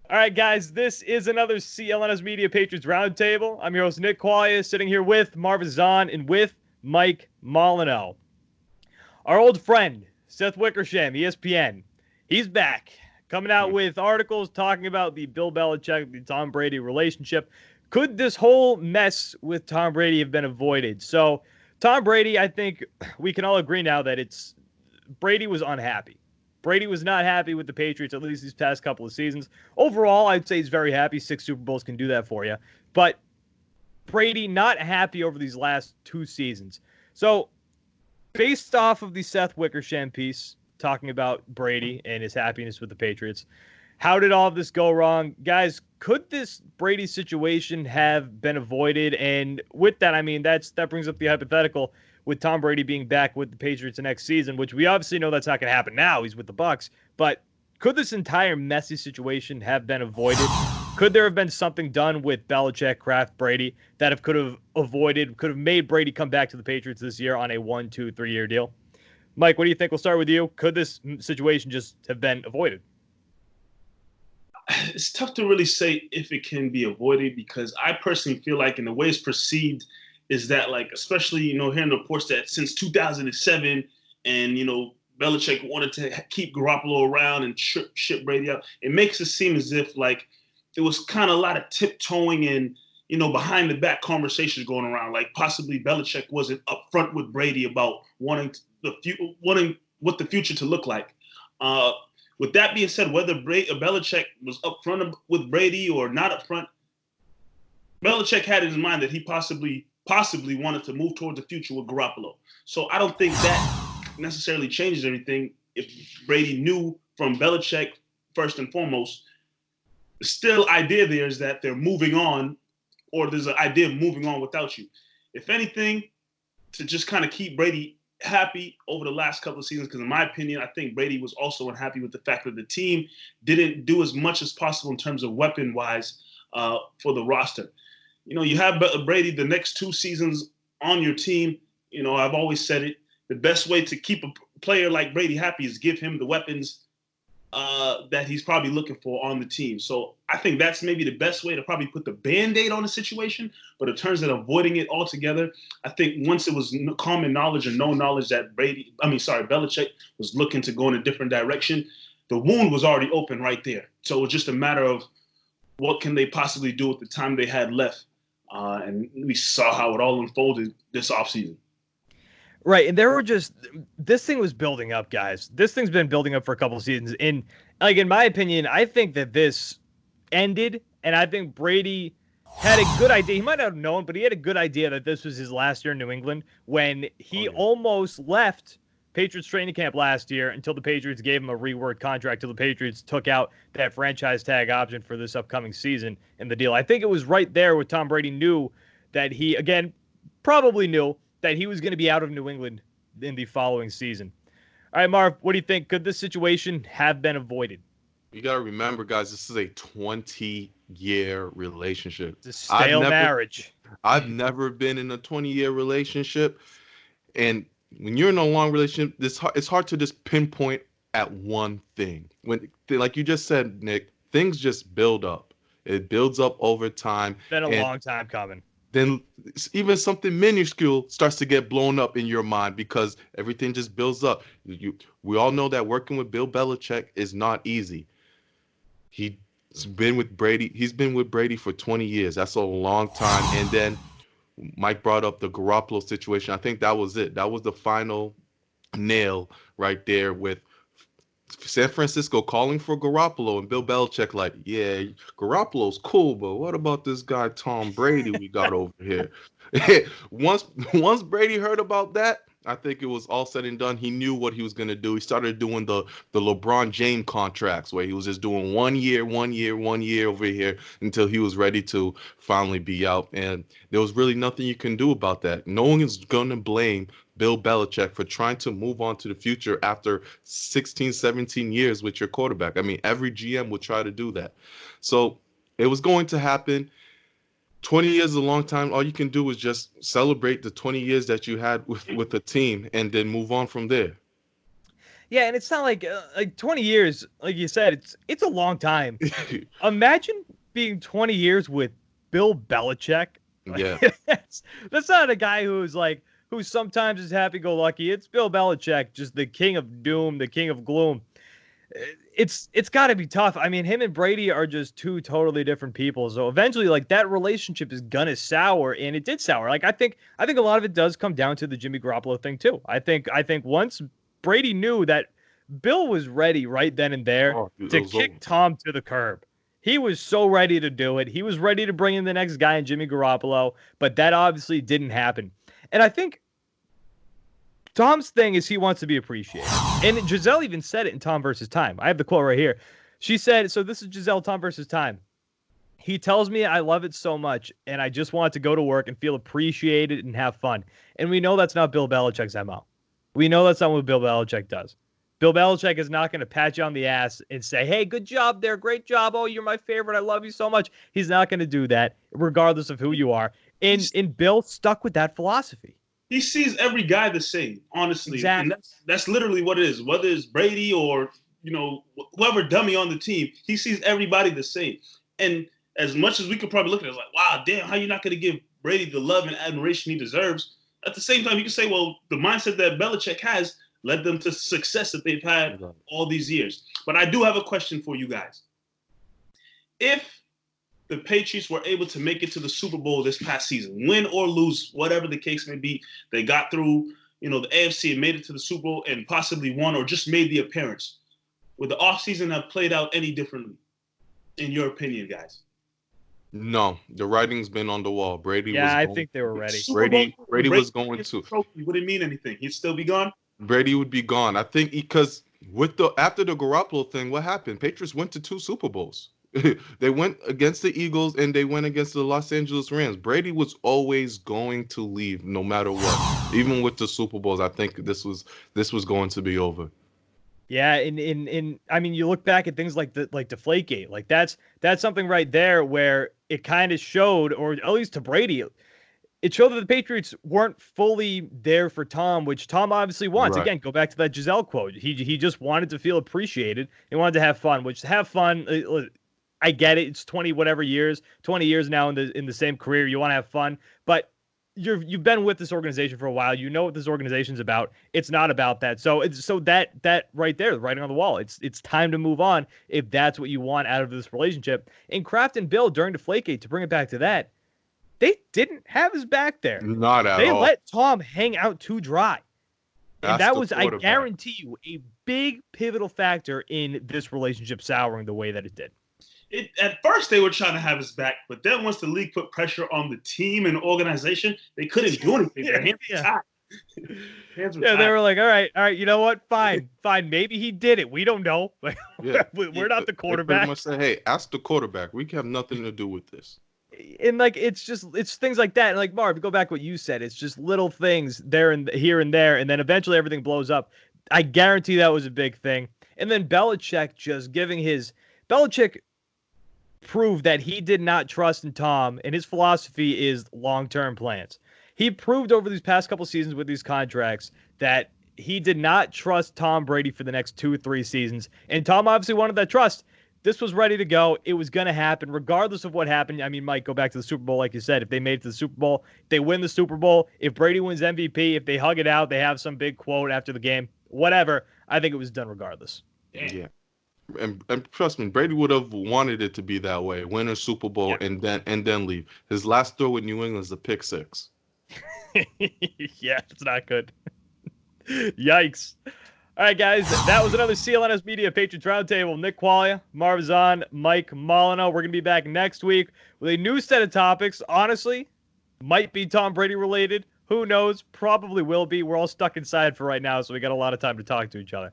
All right, guys, this is another CLNS Media Patriots Roundtable. I'm your host, Nick Quaglia, sitting here with Marv, Ezhan, and with Mike Molyneaux. Our old friend, Seth Wickersham, ESPN, he's back, coming out with articles talking about the Bill Belichick, the Tom Brady relationship. Could this whole mess with Tom Brady have been avoided? So, Tom Brady, I think we can all agree now that Brady was unhappy. Brady was not happy with the Patriots, at least these past couple of seasons. Overall, I'd say he's very happy. 6 Super Bowls can do that for you. But Brady not happy over these last 2 seasons. So, based off of the Seth Wickersham piece talking about Brady and his happiness with the Patriots, how did all of this go wrong? Guys, could this Brady situation have been avoided? And with that, I mean, that brings up the hypothetical with Tom Brady being back with the Patriots next season, which we obviously know that's not going to happen now. He's with the Bucs. But could this entire messy situation have been avoided? Could there have been something done with Belichick, Kraft, Brady that could have made Brady come back to the Patriots this year on a 1, 2, 3 year deal? Mike, what do you think? We'll start with you. Could this situation just have been avoided? It's tough to really say if it can be avoided because I personally feel like in the way it's perceived is that, like, especially, hearing reports that since 2007 and, Belichick wanted to keep Garoppolo around and ship Brady out, it makes it seem as if, like, it was kind of a lot of tiptoeing and, behind the back conversations going around. Like possibly Belichick wasn't upfront with Brady about wanting what the future to look like. With that being said, whether Belichick was upfront with Brady or not upfront, Belichick had in his mind that he possibly wanted to move towards the future with Garoppolo. So I don't think that necessarily changes everything. If Brady knew from Belichick first and foremost, the still idea there is that they're moving on, or there's an idea of moving on without you. If anything, to just kind of keep Brady happy over the last couple of seasons, because in my opinion, I think Brady was also unhappy with the fact that the team didn't do as much as possible in terms of weapon-wise for the roster. You have Brady the next 2 seasons on your team. I've always said it. The best way to keep a player like Brady happy is give him the weapons that he's probably looking for on the team. So I think that's maybe the best way to probably put the Band-Aid on the situation. But in terms of avoiding it altogether, I think once it was common knowledge and known knowledge that Belichick was looking to go in a different direction, the wound was already open right there. So it was just a matter of what can they possibly do with the time they had left. And we saw how it all unfolded this offseason. Right, and this thing was building up, guys. This thing's been building up for a couple of seasons. And like in my opinion, I think that this ended, and I think Brady had a good idea. He might not have known, but he had a good idea that this was his last year in New England when he almost left Patriots training camp last year until the Patriots gave him a reworked contract, till the Patriots took out that franchise tag option for this upcoming season in the deal. I think it was right there where Tom Brady knew that probably knew that he was going to be out of New England in the following season. All right, Marv, what do you think? Could this situation have been avoided? You got to remember, guys, this is a 20-year relationship. It's a stale marriage. I've never been in a 20-year relationship. And when you're in a long relationship, it's hard to just pinpoint at one thing. Like you just said, Nick, things just build up. It builds up over time. It's been a long time coming. Then even something minuscule starts to get blown up in your mind because everything just builds up. We all know that working with Bill Belichick is not easy. He's been with Brady for 20 years. That's a long time. And then Mike brought up the Garoppolo situation. I think that was it. That was the final nail right there with San Francisco calling for Garoppolo and Bill Belichick like, yeah, Garoppolo's cool, but what about this guy Tom Brady we got over here? Once Brady heard about that, I think it was all said and done. He knew what he was going to do. He started doing the LeBron James contracts where he was just doing 1 year over here until he was ready to finally be out. And there was really nothing you can do about that. No one is going to blame Bill Belichick for trying to move on to the future after 16, 17 years with your quarterback. I mean, every GM would try to do that. So it was going to happen. 20 years is a long time. All you can do is just celebrate the 20 years that you had with the team and then move on from there. Yeah, and it's not like 20 years, like you said, it's a long time. Imagine being 20 years with Bill Belichick. Yeah. That's not a guy who sometimes is happy-go-lucky. It's Bill Belichick, just the king of doom, the king of gloom. It's got to be tough. I mean, him and Brady are just two totally different people. So eventually, like, that relationship is gonna sour, and it did sour. Like, I think a lot of it does come down to the Jimmy Garoppolo thing too. I think once Brady knew that Bill was ready right then and there to kick Tom to the curb. He was so ready to do it. He was ready to bring in the next guy in Jimmy Garoppolo, but that obviously didn't happen. And I think Tom's thing is he wants to be appreciated. And Giselle even said it in Tom versus Time. I have the quote right here. She said, so this is Giselle, Tom versus Time. He tells me I love it so much, and I just want to go to work and feel appreciated and have fun. And we know that's not Bill Belichick's MO. We know that's not what Bill Belichick does. Bill Belichick is not going to pat you on the ass and say, hey, good job there. Great job. Oh, you're my favorite. I love you so much. He's not going to do that, regardless of who you are. And Bill stuck with that philosophy. He sees every guy the same, honestly. Exactly. And that's literally what it is. Whether it's Brady or, whoever dummy on the team, he sees everybody the same. And as much as we could probably look at it, it's like, wow, damn, how you not going to give Brady the love and admiration he deserves? At the same time, you can say, well, the mindset that Belichick has led them to success that they've had all these years. But I do have a question for you guys. If the Patriots were able to make it to the Super Bowl this past season, win or lose, whatever the case may be, they got through, the AFC and made it to the Super Bowl and possibly won or just made the appearance. Would the offseason have played out any differently, in your opinion, guys? No, the writing's been on the wall. I think they were ready. Brady was going to. It wouldn't mean anything. He'd still be gone. Brady would be gone. I think because after the Garoppolo thing, what happened? Patriots went to 2 Super Bowls. They went against the Eagles and they went against the Los Angeles Rams. Brady was always going to leave no matter what. Even with the Super Bowls, I think this was going to be over. Yeah, in I mean, you look back at things like Deflategate, like that's something right there where it kind of showed, or at least to Brady, it showed that the Patriots weren't fully there for Tom, which Tom obviously wants. Right. Again, go back to that Giselle quote. He just wanted to feel appreciated. He wanted to have fun, which have fun. I get it. It's 20 years now in the same career. You want to have fun, but you've been with this organization for a while. You know what this organization's about. It's not about that. So that right there, the writing on the wall. It's time to move on if that's what you want out of this relationship. And Kraft and Bill during Deflategate, to bring it back to that, they didn't have his back there. Not at all. They let Tom hang out too dry. And that was, I guarantee you, a big pivotal factor in this relationship souring the way that it did. At first, they were trying to have his back, but then once the league put pressure on the team and organization, they couldn't do anything. Their hands were tied. They were like, all right, you know what? Fine. Maybe he did it. We don't know. We're not the quarterback. They pretty much say, hey, ask the quarterback. We have nothing to do with this. And it's things like that. And like Marv, go back to what you said. It's just little things there and here and there, and then eventually everything blows up. I guarantee that was a big thing. And then Belichick just Belichick proved that he did not trust in Tom, and his philosophy is long-term plans. He proved over these past couple seasons with these contracts that he did not trust Tom Brady for the next 2-3 seasons, and Tom obviously wanted that trust. This was ready to go. It was going to happen regardless of what happened. I mean, Mike, go back to the Super Bowl, like you said. If they made it to the Super Bowl, if they win the Super Bowl, if Brady wins MVP, if they hug it out, they have some big quote after the game, whatever, I think it was done regardless. Yeah. And trust me, Brady would have wanted it to be that way. Win a Super Bowl and then leave. His last throw with New England is a pick 6. Yeah, it's not good. Yikes. All right, guys, that was another CLNS Media Patriots Roundtable. Nick Quaglia, Marv, Ezhan, Mike Molyneaux. We're going to be back next week with a new set of topics. Honestly, might be Tom Brady related. Who knows? Probably will be. We're all stuck inside for right now, so we got a lot of time to talk to each other.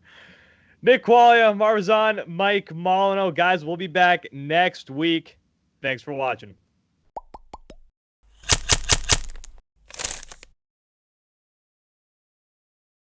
Nick Quaglia, Marv, Ezhan, Mike Molyneaux. Guys, we'll be back next week. Thanks for watching.